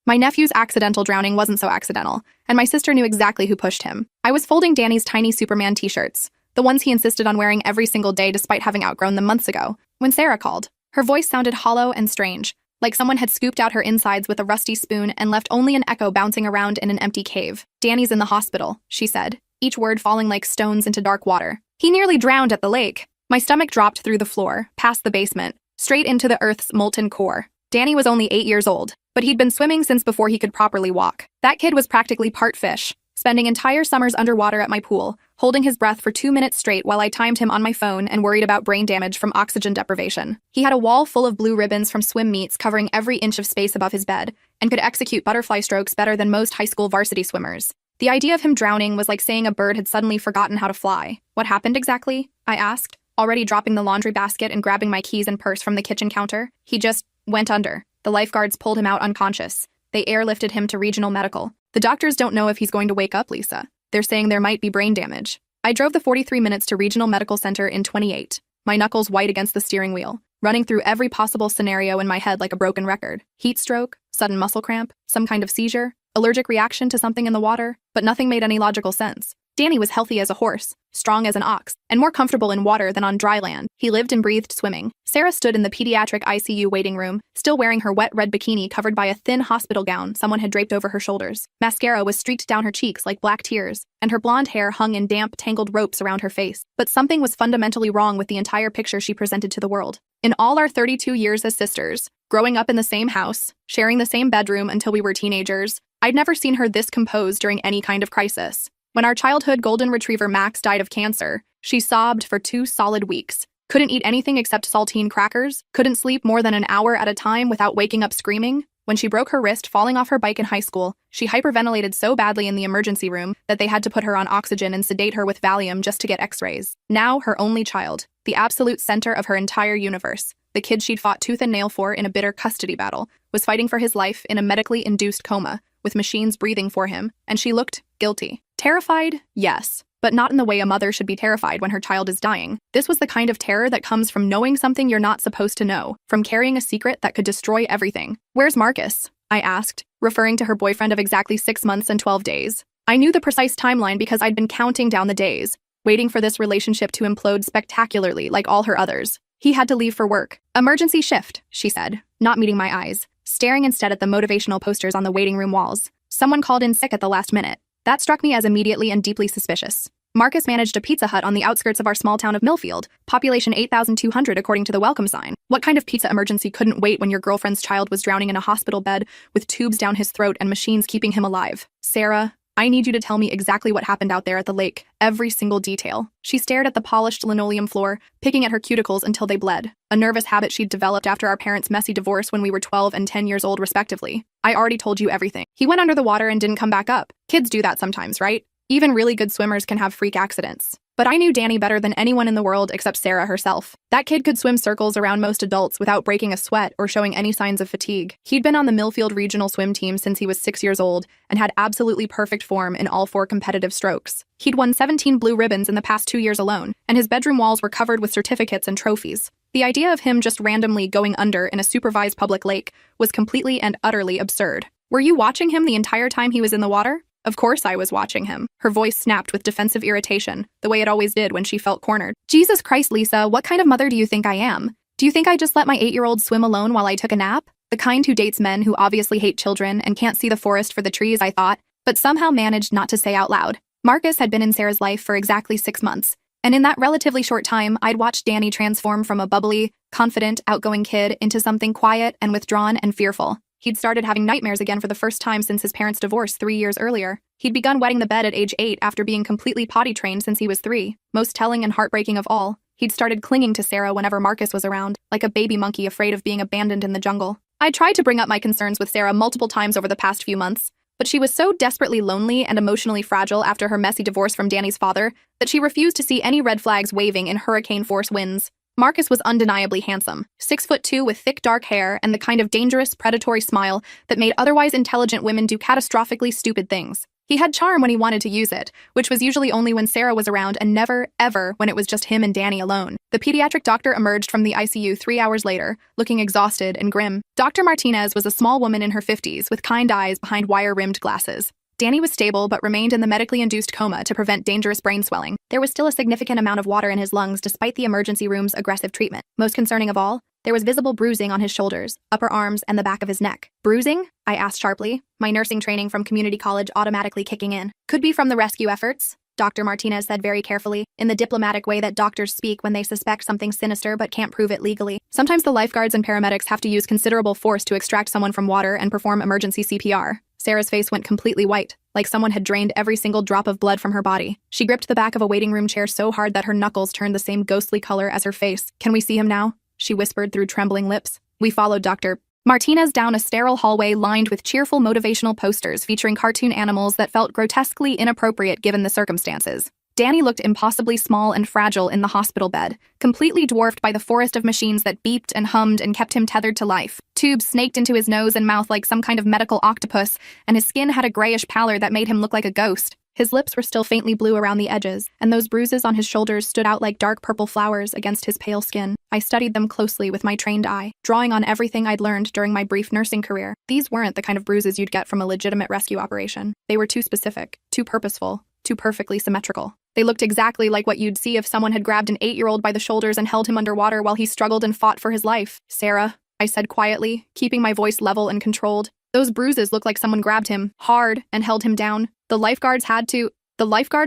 My nephew's accidental drowning wasn't so accidental, and my sister knew exactly who pushed him. I was folding Danny's tiny Superman t-shirts, the ones he insisted on wearing every single day despite having outgrown them months ago, when Sarah called. Her voice sounded hollow and strange, like someone had scooped out her insides with a rusty spoon and left only an echo bouncing around in an empty cave. "Danny's in the hospital," she said, each word falling like stones into dark water. "He nearly drowned at the lake." My stomach dropped through the floor, past the basement, straight into the Earth's molten core. Danny was only 8 years old, but he'd been swimming since before he could properly walk. That kid was practically part fish, spending entire summers underwater at my pool, holding his breath for 2 minutes straight while I timed him on my phone and worried about brain damage from oxygen deprivation. He had a wall full of blue ribbons from swim meets covering every inch of space above his bed, and could execute butterfly strokes better than most high school varsity swimmers. The idea of him drowning was like saying a bird had suddenly forgotten how to fly. "What happened exactly?" I asked, already dropping the laundry basket and grabbing my keys and purse from the kitchen counter. "He just went under. The lifeguards pulled him out unconscious. They airlifted him to regional medical. The doctors don't know if he's going to wake up, Lisa. They're saying there might be brain damage." I drove the 43 minutes to Regional Medical Center in 28, my knuckles white against the steering wheel, running through every possible scenario in my head like a broken record. Heat stroke, sudden muscle cramp, some kind of seizure, allergic reaction to something in the water, but nothing made any logical sense. Danny was healthy as a horse, strong as an ox, and more comfortable in water than on dry land. He lived and breathed swimming. Sarah stood in the pediatric ICU waiting room, still wearing her wet red bikini covered by a thin hospital gown someone had draped over her shoulders. Mascara was streaked down her cheeks like black tears, and her blonde hair hung in damp, tangled ropes around her face. But something was fundamentally wrong with the entire picture she presented to the world. In all our 32 years as sisters, growing up in the same house, sharing the same bedroom until we were teenagers, I'd never seen her this composed during any kind of crisis. When our childhood golden retriever Max died of cancer, she sobbed for 2 solid weeks. Couldn't eat anything except saltine crackers, couldn't sleep more than an hour at a time without waking up screaming. When she broke her wrist falling off her bike in high school, she hyperventilated so badly in the emergency room that they had to put her on oxygen and sedate her with Valium just to get x-rays. Now, her only child, the absolute center of her entire universe, the kid she'd fought tooth and nail for in a bitter custody battle, was fighting for his life in a medically induced coma, with machines breathing for him, and she looked guilty. Terrified? Yes, but not in the way a mother should be terrified when her child is dying. This was the kind of terror that comes from knowing something you're not supposed to know, from carrying a secret that could destroy everything. "Where's Marcus?" I asked, referring to her boyfriend of exactly 6 months and 12 days. I knew the precise timeline because I'd been counting down the days, waiting for this relationship to implode spectacularly like all her others. "He had to leave for work. Emergency shift," she said, not meeting my eyes, staring instead at the motivational posters on the waiting room walls. "Someone called in sick at the last minute." That struck me as immediately and deeply suspicious. Marcus managed a Pizza Hut on the outskirts of our small town of Millfield, population 8,200 according to the welcome sign. What kind of pizza emergency couldn't wait when your girlfriend's child was drowning in a hospital bed with tubes down his throat and machines keeping him alive? "Sarah, I need you to tell me exactly what happened out there at the lake, every single detail." She stared at the polished linoleum floor, picking at her cuticles until they bled, a nervous habit she'd developed after our parents' messy divorce when we were 12 and 10 years old respectively. "I already told you everything. He went under the water and didn't come back up. Kids do that sometimes, right? Even really good swimmers can have freak accidents." But I knew Danny better than anyone in the world except Sarah herself. That kid could swim circles around most adults without breaking a sweat or showing any signs of fatigue. He'd been on the Millfield regional swim team since he was 6 years old and had absolutely perfect form in all 4 competitive strokes. He'd won 17 blue ribbons in the past 2 years alone, and his bedroom walls were covered with certificates and trophies. The idea of him just randomly going under in a supervised public lake was completely and utterly absurd. "Were you watching him the entire time he was in the water?" "Of course I was watching him." Her voice snapped with defensive irritation, the way it always did when she felt cornered. "Jesus Christ, Lisa, what kind of mother do you think I am? Do you think I just let my 8-year-old swim alone while I took a nap? The kind who dates men who obviously hate children and can't see the forest for the trees, I thought, but somehow managed not to say out loud. Marcus had been in Sarah's life for exactly 6 months, and in that relatively short time, I'd watched Danny transform from a bubbly, confident, outgoing kid into something quiet and withdrawn and fearful. He'd started having nightmares again for the first time since his parents' divorce 3 years earlier. He'd begun wetting the bed at age 8 after being completely potty trained since he was 3. Most telling and heartbreaking of all, he'd started clinging to Sarah whenever Marcus was around, like a baby monkey afraid of being abandoned in the jungle. I tried to bring up my concerns with Sarah multiple times over the past few months, but she was so desperately lonely and emotionally fragile after her messy divorce from Danny's father that she refused to see any red flags waving in hurricane-force winds. Marcus was undeniably handsome, 6'2" with thick dark hair and the kind of dangerous, predatory smile that made otherwise intelligent women do catastrophically stupid things. He had charm when he wanted to use it, which was usually only when Sarah was around and never, ever when it was just him and Danny alone. The pediatric doctor emerged from the ICU 3 hours later, looking exhausted and grim. Dr. Martinez was a small woman in her 50s with kind eyes behind wire-rimmed glasses. Danny was stable but remained in the medically induced coma to prevent dangerous brain swelling. There was still a significant amount of water in his lungs despite the emergency room's aggressive treatment. Most concerning of all, there was visible bruising on his shoulders, upper arms, and the back of his neck. Bruising? I asked sharply, my nursing training from community college automatically kicking in. Could be from the rescue efforts, Dr. Martinez said very carefully, in the diplomatic way that doctors speak when they suspect something sinister but can't prove it legally. Sometimes the lifeguards and paramedics have to use considerable force to extract someone from water and perform emergency CPR. Sarah's face went completely white, like someone had drained every single drop of blood from her body. She gripped the back of a waiting room chair so hard that her knuckles turned the same ghostly color as her face. Can we see him now? She whispered through trembling lips. We followed Dr. Martinez down a sterile hallway lined with cheerful motivational posters featuring cartoon animals that felt grotesquely inappropriate given the circumstances. Danny looked impossibly small and fragile in the hospital bed, completely dwarfed by the forest of machines that beeped and hummed and kept him tethered to life. Tubes snaked into his nose and mouth like some kind of medical octopus, and his skin had a grayish pallor that made him look like a ghost. His lips were still faintly blue around the edges, and those bruises on his shoulders stood out like dark purple flowers against his pale skin. I studied them closely with my trained eye, drawing on everything I'd learned during my brief nursing career. These weren't the kind of bruises you'd get from a legitimate rescue operation. They were too specific, too purposeful, too perfectly symmetrical. They looked exactly like what you'd see if someone had grabbed an 8-year-old by the shoulders and held him underwater while he struggled and fought for his life. Sarah, I said quietly, keeping my voice level and controlled. Those bruises looked like someone grabbed him, hard, and held him down. The lifeguards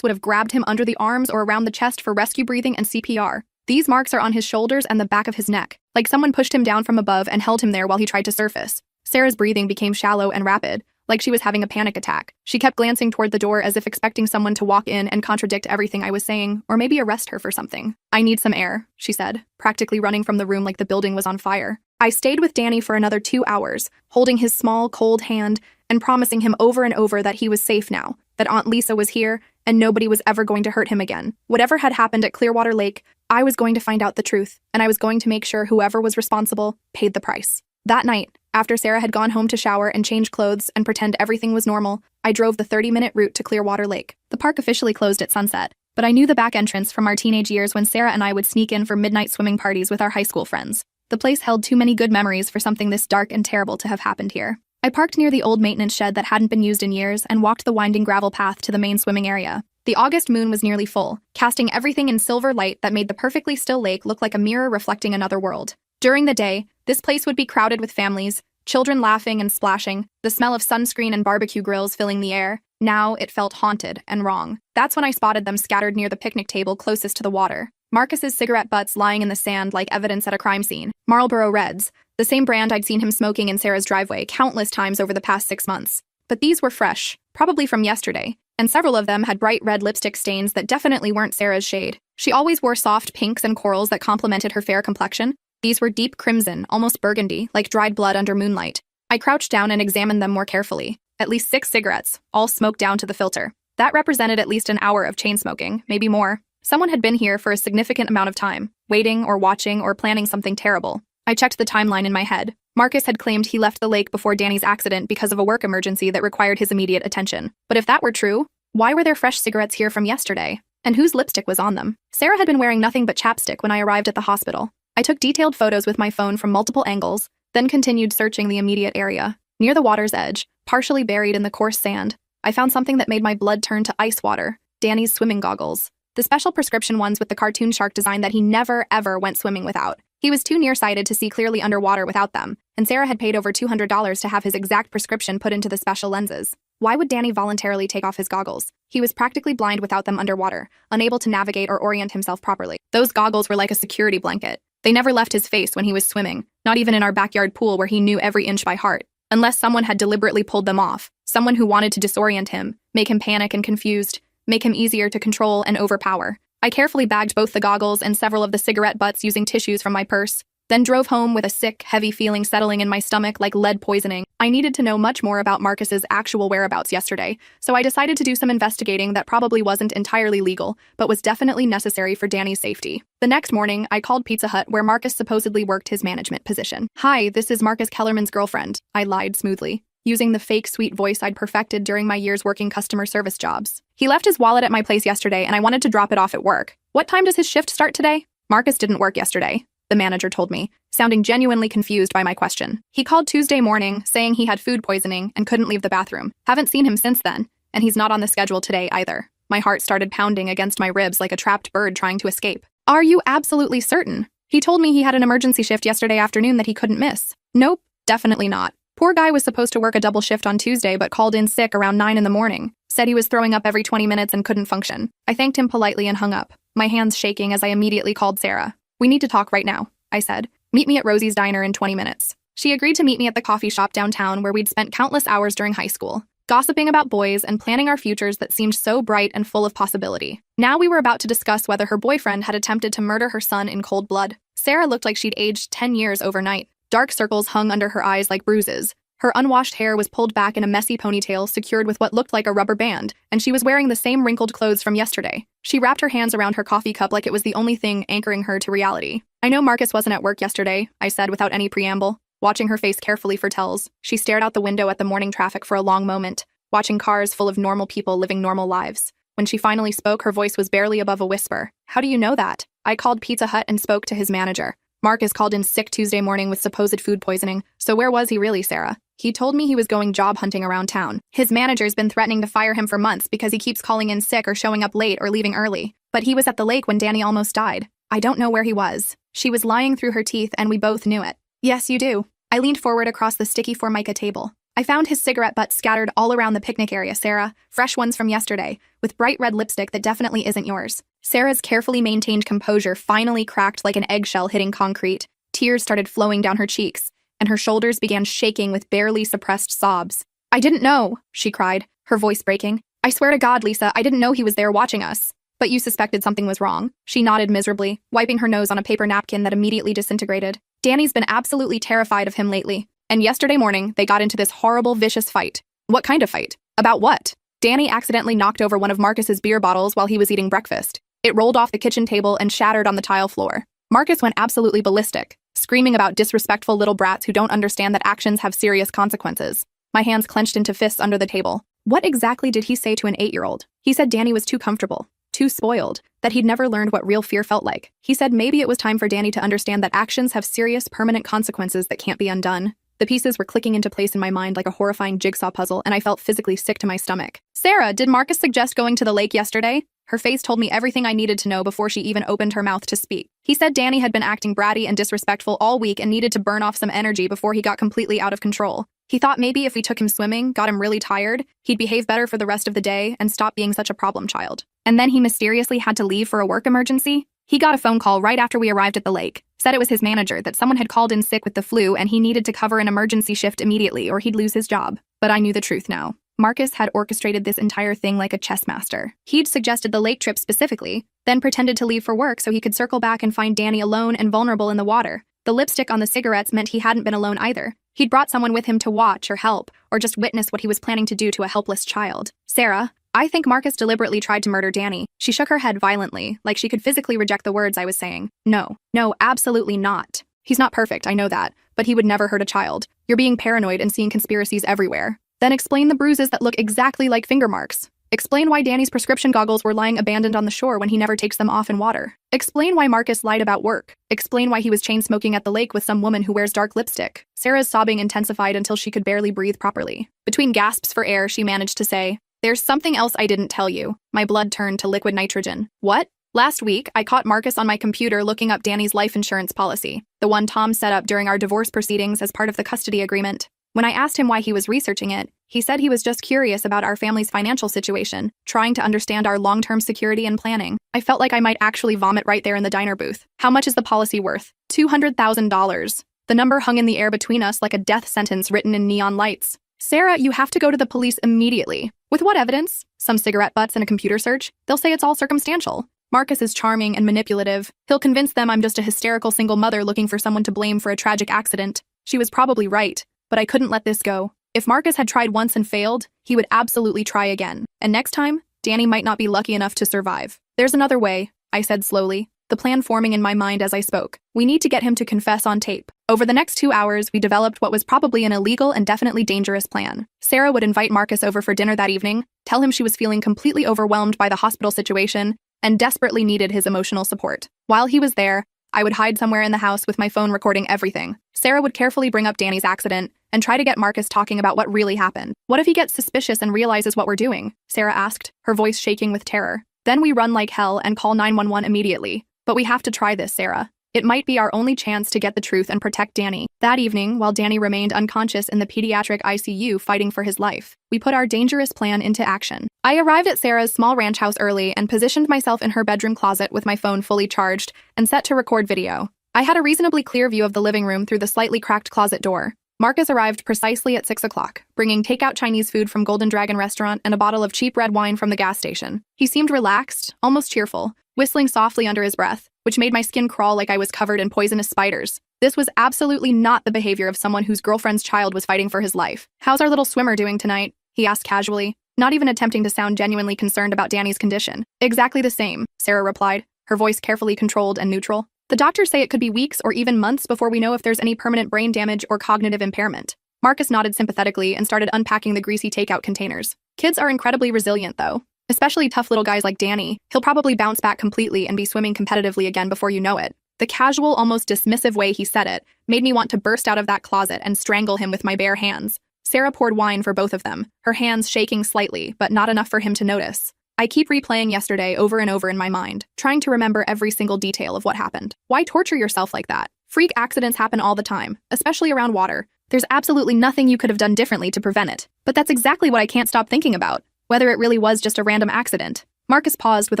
would have grabbed him under the arms or around the chest for rescue breathing and CPR. These marks are on his shoulders and the back of his neck, like someone pushed him down from above and held him there while he tried to surface. Sarah's breathing became shallow and rapid, like she was having a panic attack. She kept glancing toward the door as if expecting someone to walk in and contradict everything I was saying, or maybe arrest her for something. I need some air, she said, practically running from the room like the building was on fire. I stayed with Danny for another 2 hours, holding his small, cold hand and promising him over and over that he was safe now, that Aunt Lisa was here, and nobody was ever going to hurt him again. Whatever had happened at Clearwater Lake, I was going to find out the truth, and I was going to make sure whoever was responsible paid the price. That night, after Sarah had gone home to shower and change clothes and pretend everything was normal, I drove the 30-minute route to Clearwater Lake. The park officially closed at sunset, but I knew the back entrance from our teenage years when Sarah and I would sneak in for midnight swimming parties with our high school friends. The place held too many good memories for something this dark and terrible to have happened here. I parked near the old maintenance shed that hadn't been used in years and walked the winding gravel path to the main swimming area. The August moon was nearly full, casting everything in silver light that made the perfectly still lake look like a mirror reflecting another world. During the day, this place would be crowded with families, children laughing and splashing, the smell of sunscreen and barbecue grills filling the air. Now it felt haunted and wrong. That's when I spotted them scattered near the picnic table closest to the water. Marcus's cigarette butts lying in the sand like evidence at a crime scene. Marlboro Reds, the same brand I'd seen him smoking in Sarah's driveway countless times over the past 6 months. But these were fresh, probably from yesterday, and several of them had bright red lipstick stains that definitely weren't Sarah's shade. She always wore soft pinks and corals that complemented her fair complexion. These were deep crimson, almost burgundy, like dried blood under moonlight. I crouched down and examined them more carefully. At least 6 cigarettes, all smoked down to the filter. That represented at least an hour of chain smoking, maybe more. Someone had been here for a significant amount of time, waiting or watching or planning something terrible. I checked the timeline in my head. Marcus had claimed he left the lake before Danny's accident because of a work emergency that required his immediate attention. But if that were true, why were there fresh cigarettes here from yesterday? And whose lipstick was on them? Sarah had been wearing nothing but chapstick when I arrived at the hospital. I took detailed photos with my phone from multiple angles, then continued searching the immediate area. Near the water's edge, partially buried in the coarse sand, I found something that made my blood turn to ice water: Danny's swimming goggles. The special prescription ones with the cartoon shark design that he never, ever went swimming without. He was too nearsighted to see clearly underwater without them, and Sarah had paid over $200 to have his exact prescription put into the special lenses. Why would Danny voluntarily take off his goggles? He was practically blind without them underwater, unable to navigate or orient himself properly. Those goggles were like a security blanket. They never left his face when he was swimming, not even in our backyard pool where he knew every inch by heart. Unless someone had deliberately pulled them off, someone who wanted to disorient him, make him panic and confused, make him easier to control and overpower. I carefully bagged both the goggles and several of the cigarette butts using tissues from my purse, then drove home with a sick, heavy feeling settling in my stomach like lead poisoning. I needed to know much more about Marcus's actual whereabouts yesterday, so I decided to do some investigating that probably wasn't entirely legal, but was definitely necessary for Danny's safety. The next morning, I called Pizza Hut where Marcus supposedly worked his management position. "Hi, this is Marcus Kellerman's girlfriend," I lied smoothly. using the fake sweet voice I'd perfected during my years working customer service jobs. He left his wallet at my place yesterday and I wanted to drop it off at work. What time does his shift start today? Marcus didn't work yesterday, the manager told me, sounding genuinely confused by my question. He called Tuesday morning, saying he had food poisoning and couldn't leave the bathroom. Haven't seen him since then, and he's not on the schedule today either. My heart started pounding against my ribs like a trapped bird trying to escape. Are you absolutely certain? He told me he had an emergency shift yesterday afternoon that he couldn't miss. Nope, definitely not. Poor guy was supposed to work a double shift on Tuesday but called in sick around 9 in the morning. Said he was throwing up every 20 minutes and couldn't function. I thanked him politely and hung up, my hands shaking as I immediately called Sarah. We need to talk right now, I said. Meet me at Rosie's Diner in 20 minutes. She agreed to meet me at the coffee shop downtown where we'd spent countless hours during high school, gossiping about boys and planning our futures that seemed so bright and full of possibility. Now we were about to discuss whether her boyfriend had attempted to murder her son in cold blood. Sarah looked like she'd aged 10 years overnight. Dark circles hung under her eyes like bruises. Her unwashed hair was pulled back in a messy ponytail secured with what looked like a rubber band, and she was wearing the same wrinkled clothes from yesterday. She wrapped her hands around her coffee cup like it was the only thing anchoring her to reality. I know Marcus wasn't at work yesterday, I said without any preamble. Watching her face carefully for tells, she stared out the window at the morning traffic for a long moment, watching cars full of normal people living normal lives. When she finally spoke, her voice was barely above a whisper. How do you know that? I called Pizza Hut and spoke to his manager. Marcus called in sick Tuesday morning with supposed food poisoning, so where was he really, Sarah? He told me he was going job hunting around town. His manager's been threatening to fire him for months because he keeps calling in sick or showing up late or leaving early. But he was at the lake when Danny almost died. I don't know where he was. She was lying through her teeth and we both knew it. Yes, you do. I leaned forward across the sticky Formica table. I found his cigarette butts scattered all around the picnic area, Sarah, fresh ones from yesterday, with bright red lipstick that definitely isn't yours. Sarah's carefully maintained composure finally cracked like an eggshell hitting concrete. Tears started flowing down her cheeks, and her shoulders began shaking with barely suppressed sobs. I didn't know, she cried, her voice breaking. I swear to God, Lisa, I didn't know he was there watching us. But you suspected something was wrong. She nodded miserably, wiping her nose on a paper napkin that immediately disintegrated. Danny's been absolutely terrified of him lately. And yesterday morning, they got into this horrible, vicious fight. What kind of fight? About what? Danny accidentally knocked over one of Marcus's beer bottles while he was eating breakfast. It rolled off the kitchen table and shattered on the tile floor. Marcus went absolutely ballistic, screaming about disrespectful little brats who don't understand that actions have serious consequences. My hands clenched into fists under the table. What exactly did he say to an 8-year-old? He said Danny was too comfortable, too spoiled, that he'd never learned what real fear felt like. He said maybe it was time for Danny to understand that actions have serious, permanent consequences that can't be undone. The pieces were clicking into place in my mind like a horrifying jigsaw puzzle, and I felt physically sick to my stomach. Sarah, did Marcus suggest going to the lake yesterday? Her face told me everything I needed to know before she even opened her mouth to speak. He said Danny had been acting bratty and disrespectful all week and needed to burn off some energy before he got completely out of control. He thought maybe if we took him swimming, got him really tired, he'd behave better for the rest of the day and stop being such a problem child. And then he mysteriously had to leave for a work emergency? He got a phone call right after we arrived at the lake. Said it was his manager, that someone had called in sick with the flu and he needed to cover an emergency shift immediately or he'd lose his job. But I knew the truth now. Marcus had orchestrated this entire thing like a chess master. He'd suggested the lake trip specifically, then pretended to leave for work so he could circle back and find Danny alone and vulnerable in the water. The lipstick on the cigarettes meant he hadn't been alone either. He'd brought someone with him to watch or help, or just witness what he was planning to do to a helpless child. Sarah, I think Marcus deliberately tried to murder Danny. She shook her head violently, like she could physically reject the words I was saying. No, absolutely not. He's not perfect, I know that, but he would never hurt a child. You're being paranoid and seeing conspiracies everywhere. Then explain the bruises that look exactly like finger marks. Explain why Danny's prescription goggles were lying abandoned on the shore when he never takes them off in water. Explain why Marcus lied about work. Explain why he was chain smoking at the lake with some woman who wears dark lipstick. Sarah's sobbing intensified until she could barely breathe properly. Between gasps for air, she managed to say, "There's something else I didn't tell you." My blood turned to liquid nitrogen. What? Last week, I caught Marcus on my computer looking up Danny's life insurance policy, the one Tom set up during our divorce proceedings as part of the custody agreement. When I asked him why he was researching it, he said he was just curious about our family's financial situation, trying to understand our long-term security and planning. I felt like I might actually vomit right there in the diner booth. How much is the policy worth? $200,000. The number hung in the air between us like a death sentence written in neon lights. Sarah, you have to go to the police immediately. With what evidence? Some cigarette butts and a computer search? They'll say it's all circumstantial. Marcus is charming and manipulative. He'll convince them I'm just a hysterical single mother looking for someone to blame for a tragic accident. She was probably right. But I couldn't let this go. If Marcus had tried once and failed, he would absolutely try again. And next time, Danny might not be lucky enough to survive. There's another way, I said slowly. the plan forming in my mind as I spoke. We need to get him to confess on tape. Over the next 2 hours, we developed what was probably an illegal and definitely dangerous plan. Sarah would invite Marcus over for dinner that evening, tell him she was feeling completely overwhelmed by the hospital situation, and desperately needed his emotional support. While he was there, I would hide somewhere in the house with my phone recording everything. Sarah would carefully bring up Danny's accident and try to get Marcus talking about what really happened. What if he gets suspicious and realizes what we're doing? Sarah asked, her voice shaking with terror. Then we run like hell and call 911 immediately. But we have to try this, Sarah. It might be our only chance to get the truth and protect Danny. That evening, while Danny remained unconscious in the pediatric ICU fighting for his life, we put our dangerous plan into action. I arrived at Sarah's small ranch house early and positioned myself in her bedroom closet with my phone fully charged and set to record video. I had a reasonably clear view of the living room through the slightly cracked closet door. Marcus arrived precisely at 6 o'clock, bringing takeout Chinese food from Golden Dragon restaurant and a bottle of cheap red wine from the gas station. He seemed relaxed, almost cheerful, whistling softly under his breath, which made my skin crawl like I was covered in poisonous spiders. This was absolutely not the behavior of someone whose girlfriend's child was fighting for his life. "How's our little swimmer doing tonight?" he asked casually, not even attempting to sound genuinely concerned about Danny's condition. "Exactly the same," Sarah replied, her voice carefully controlled and neutral. "The doctors say it could be weeks or even months before we know if there's any permanent brain damage or cognitive impairment." Marcus nodded sympathetically and started unpacking the greasy takeout containers. "Kids are incredibly resilient, though. Especially tough little guys like Danny. He'll probably bounce back completely and be swimming competitively again before you know it." The casual, almost dismissive way he said it made me want to burst out of that closet and strangle him with my bare hands. Sarah poured wine for both of them, her hands shaking slightly, but not enough for him to notice. I keep replaying yesterday over and over in my mind, trying to remember every single detail of what happened. Why torture yourself like that? Freak accidents happen all the time, especially around water. There's absolutely nothing you could have done differently to prevent it. But that's exactly what I can't stop thinking about. Whether it really was just a random accident. Marcus paused with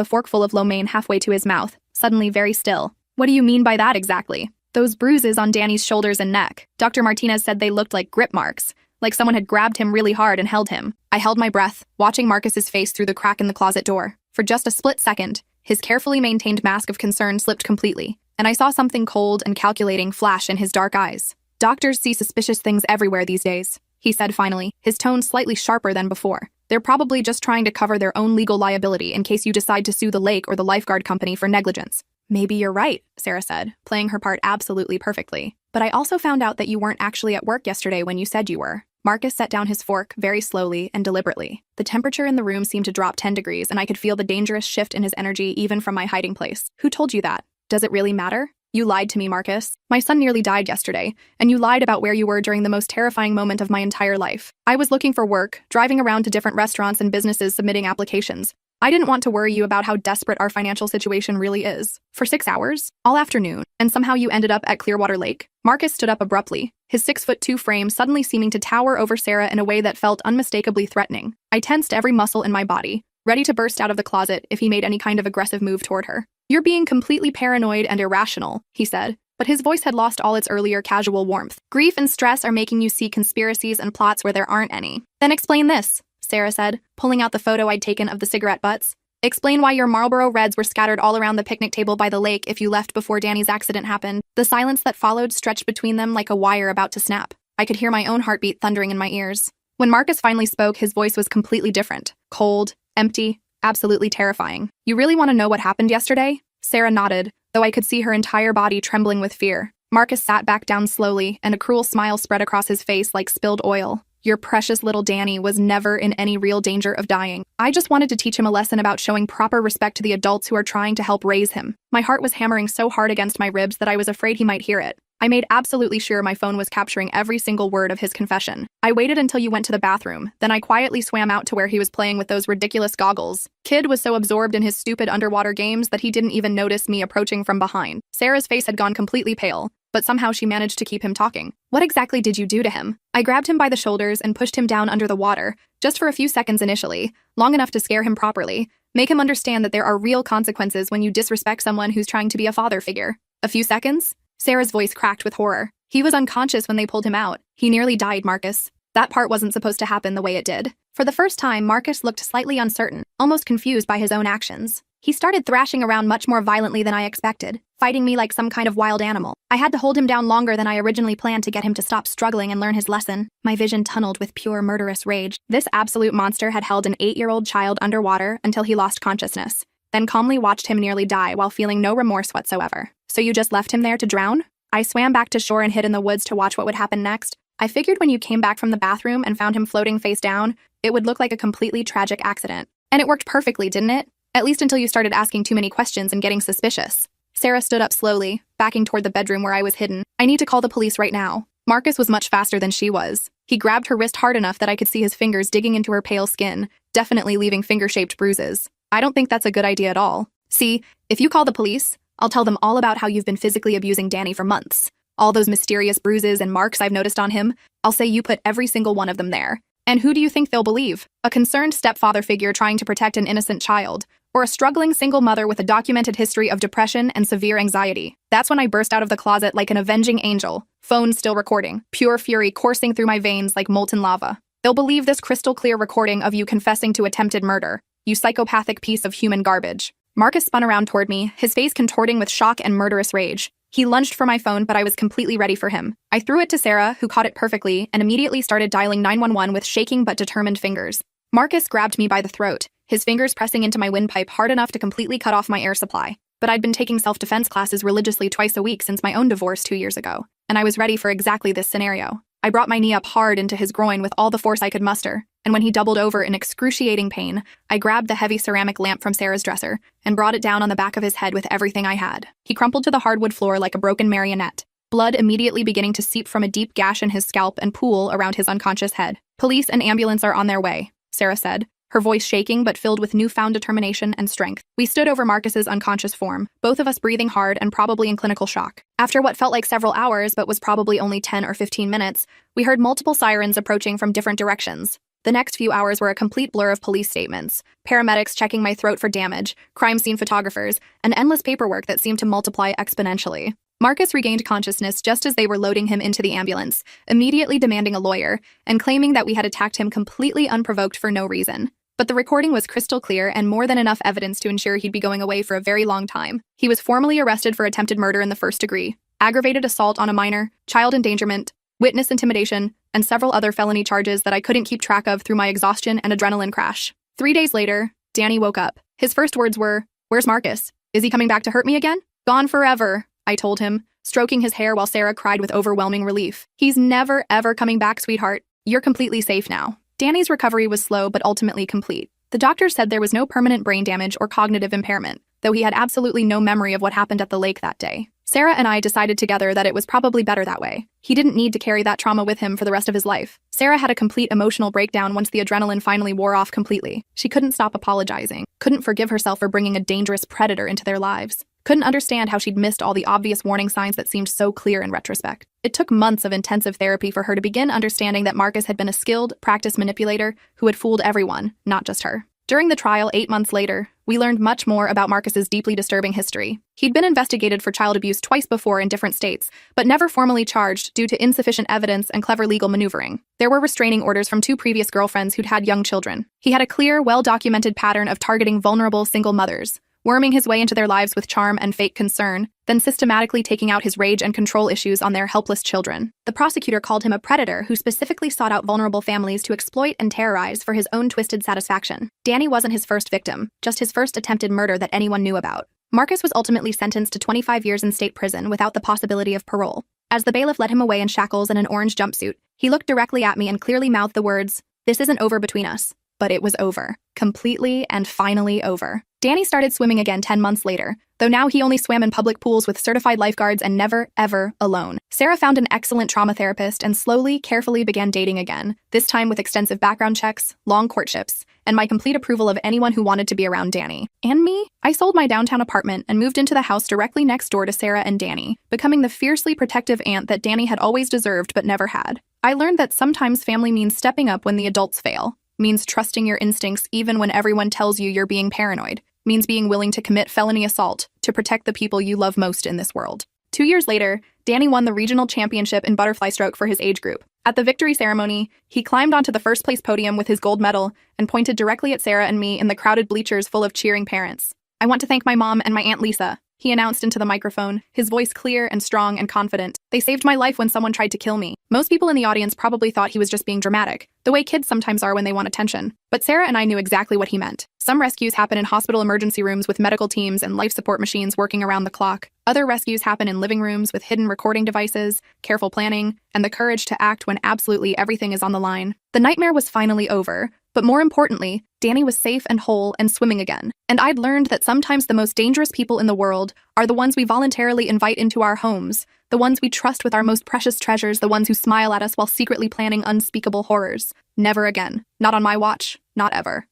a forkful of lo mein halfway to his mouth, suddenly very still. "What do you mean by that exactly?" "Those bruises on Danny's shoulders and neck. Dr. Martinez said they looked like grip marks, like someone had grabbed him really hard and held him." I held my breath, watching Marcus's face through the crack in the closet door. For just a split second, his carefully maintained mask of concern slipped completely, and I saw something cold and calculating flash in his dark eyes. "Doctors see suspicious things everywhere these days," he said finally, his tone slightly sharper than before. "They're probably just trying to cover their own legal liability in case you decide to sue the lake or the lifeguard company for negligence." "Maybe you're right," Sarah said, playing her part absolutely perfectly. "But I also found out that you weren't actually at work yesterday when you said you were." Marcus set down his fork very slowly and deliberately. The temperature in the room seemed to drop 10 degrees, and I could feel the dangerous shift in his energy even from my hiding place. "Who told you that? Does it really matter? You lied to me, Marcus. My son nearly died yesterday, and you lied about where you were during the most terrifying moment of my entire life. I was looking for work, driving around to different restaurants and businesses submitting applications. I didn't want to worry you about how desperate our financial situation really is. For 6 hours, all afternoon, and somehow you ended up at Clearwater Lake." Marcus stood up abruptly, his 6'2" frame suddenly seeming to tower over Sarah in a way that felt unmistakably threatening. I tensed every muscle in my body, ready to burst out of the closet if he made any kind of aggressive move toward her. "You're being completely paranoid and irrational," he said, but his voice had lost all its earlier casual warmth. "Grief and stress are making you see conspiracies and plots where there aren't any." "Then explain this," Sarah said, pulling out the photo I'd taken of the cigarette butts. "Explain why your Marlboro Reds were scattered all around the picnic table by the lake if you left before Danny's accident happened." The silence that followed stretched between them like a wire about to snap. I could hear my own heartbeat thundering in my ears. When Marcus finally spoke, his voice was completely different. Cold, empty, absolutely terrifying. "You really want to know what happened yesterday?" Sarah nodded, though I could see her entire body trembling with fear. Marcus sat back down slowly, and a cruel smile spread across his face like spilled oil. "Your precious little Danny was never in any real danger of dying. I just wanted to teach him a lesson about showing proper respect to the adults who are trying to help raise him." My heart was hammering so hard against my ribs that I was afraid he might hear it. I made absolutely sure my phone was capturing every single word of his confession. "I waited until you went to the bathroom, then I quietly swam out to where he was playing with those ridiculous goggles." Kid was so absorbed in his stupid underwater games that he didn't even notice me approaching from behind. Sarah's face had gone completely pale, but somehow she managed to keep him talking. "What exactly did you do to him?" I grabbed him by the shoulders and pushed him down under the water, just for a few seconds initially, long enough to scare him properly, make him understand that there are real consequences when you disrespect someone who's trying to be a father figure. "A few seconds?" Sarah's voice cracked with horror. "He was unconscious when they pulled him out. He nearly died, Marcus. That part wasn't supposed to happen the way it did." For the first time, Marcus looked slightly uncertain, almost confused by his own actions. He started thrashing around much more violently than I expected, fighting me like some kind of wild animal. I had to hold him down longer than I originally planned to get him to stop struggling and learn his lesson. My vision tunneled with pure murderous rage. This absolute monster had held an 8-year-old child underwater until he lost consciousness. then calmly watched him nearly die while feeling no remorse whatsoever. So you just left him there to drown? I swam back to shore and hid in the woods to watch what would happen next. I figured when you came back from the bathroom and found him floating face down, it would look like a completely tragic accident. And it worked perfectly, didn't it? At least until you started asking too many questions and getting suspicious. Sarah stood up slowly, backing toward the bedroom where I was hidden. I need to call the police right now. Marcus was much faster than she was. He grabbed her wrist hard enough that I could see his fingers digging into her pale skin, definitely leaving finger-shaped bruises. I don't think that's a good idea at all. See, if you call the police, I'll tell them all about how you've been physically abusing Danny for months. All those mysterious bruises and marks I've noticed on him, I'll say you put every single one of them there. And who do you think they'll believe? A concerned stepfather figure trying to protect an innocent child? Or a struggling single mother with a documented history of depression and severe anxiety? That's when I burst out of the closet like an avenging angel, phone still recording, pure fury coursing through my veins like molten lava. They'll believe this crystal-clear recording of you confessing to attempted murder, you psychopathic piece of human garbage. Marcus spun around toward me, his face contorting with shock and murderous rage. He lunged for my phone, but I was completely ready for him. I threw it to Sarah, who caught it perfectly, and immediately started dialing 911 with shaking but determined fingers. Marcus grabbed me by the throat, his fingers pressing into my windpipe hard enough to completely cut off my air supply. But I'd been taking self-defense classes religiously twice a week since my own divorce 2 years ago, and I was ready for exactly this scenario. I brought my knee up hard into his groin with all the force I could muster, and when he doubled over in excruciating pain, I grabbed the heavy ceramic lamp from Sarah's dresser and brought it down on the back of his head with everything I had. He crumpled to the hardwood floor like a broken marionette, blood immediately beginning to seep from a deep gash in his scalp and pool around his unconscious head. "Police and ambulance are on their way," Sarah said, her voice shaking but filled with newfound determination and strength. We stood over Marcus's unconscious form, both of us breathing hard and probably in clinical shock. After what felt like several hours but was probably only 10 or 15 minutes, we heard multiple sirens approaching from different directions. The next few hours were a complete blur of police statements, paramedics checking my throat for damage, crime scene photographers, and endless paperwork that seemed to multiply exponentially. Marcus regained consciousness just as they were loading him into the ambulance, immediately demanding a lawyer and claiming that we had attacked him completely unprovoked for no reason. But the recording was crystal clear and more than enough evidence to ensure he'd be going away for a very long time. He was formally arrested for attempted murder in the first degree, aggravated assault on a minor, child endangerment, witness intimidation, and several other felony charges that I couldn't keep track of through my exhaustion and adrenaline crash. 3 days later, Danny woke up. His first words were, "Where's Marcus? Is he coming back to hurt me again?" "Gone forever," I told him, stroking his hair while Sarah cried with overwhelming relief. "He's never, ever coming back, sweetheart. You're completely safe now." Danny's recovery was slow but ultimately complete. The doctor said there was no permanent brain damage or cognitive impairment, though he had absolutely no memory of what happened at the lake that day. Sarah and I decided together that it was probably better that way. He didn't need to carry that trauma with him for the rest of his life. Sarah had a complete emotional breakdown once the adrenaline finally wore off completely. She couldn't stop apologizing, couldn't forgive herself for bringing a dangerous predator into their lives, couldn't understand how she'd missed all the obvious warning signs that seemed so clear in retrospect. It took months of intensive therapy for her to begin understanding that Marcus had been a skilled, practiced manipulator who had fooled everyone, not just her. During the trial 8 months later, we learned much more about Marcus's deeply disturbing history. He'd been investigated for child abuse twice before in different states, but never formally charged due to insufficient evidence and clever legal maneuvering. There were restraining orders from 2 previous girlfriends who'd had young children. He had a clear, well-documented pattern of targeting vulnerable single mothers, worming his way into their lives with charm and fake concern, then systematically taking out his rage and control issues on their helpless children. The prosecutor called him a predator who specifically sought out vulnerable families to exploit and terrorize for his own twisted satisfaction. Danny wasn't his first victim, just his first attempted murder that anyone knew about. Marcus was ultimately sentenced to 25 years in state prison without the possibility of parole. As the bailiff led him away in shackles and an orange jumpsuit, he looked directly at me and clearly mouthed the words, "This isn't over between us." But it was over. Completely and finally over. Danny started swimming again 10 months later, though now he only swam in public pools with certified lifeguards and never, ever alone. Sarah found an excellent trauma therapist and slowly, carefully began dating again, this time with extensive background checks, long courtships, and my complete approval of anyone who wanted to be around Danny. And me? I sold my downtown apartment and moved into the house directly next door to Sarah and Danny, becoming the fiercely protective aunt that Danny had always deserved but never had. I learned that sometimes family means stepping up when the adults fail, means trusting your instincts even when everyone tells you you're being paranoid, means being willing to commit felony assault to protect the people you love most in this world. 2 years later, Danny won the regional championship in butterfly stroke for his age group. At the victory ceremony, he climbed onto the first place podium with his gold medal and pointed directly at Sarah and me in the crowded bleachers full of cheering parents. "I want to thank my mom and my Aunt Lisa," he announced into the microphone, his voice clear and strong and confident. "They saved my life when someone tried to kill me." Most people in the audience probably thought he was just being dramatic, the way kids sometimes are when they want attention. But Sarah and I knew exactly what he meant. Some rescues happen in hospital emergency rooms with medical teams and life support machines working around the clock. Other rescues happen in living rooms with hidden recording devices, careful planning, and the courage to act when absolutely everything is on the line. The nightmare was finally over, but more importantly, Danny was safe and whole and swimming again. And I'd learned that sometimes the most dangerous people in the world are the ones we voluntarily invite into our homes, the ones we trust with our most precious treasures, the ones who smile at us while secretly planning unspeakable horrors. Never again. Not on my watch. Not ever.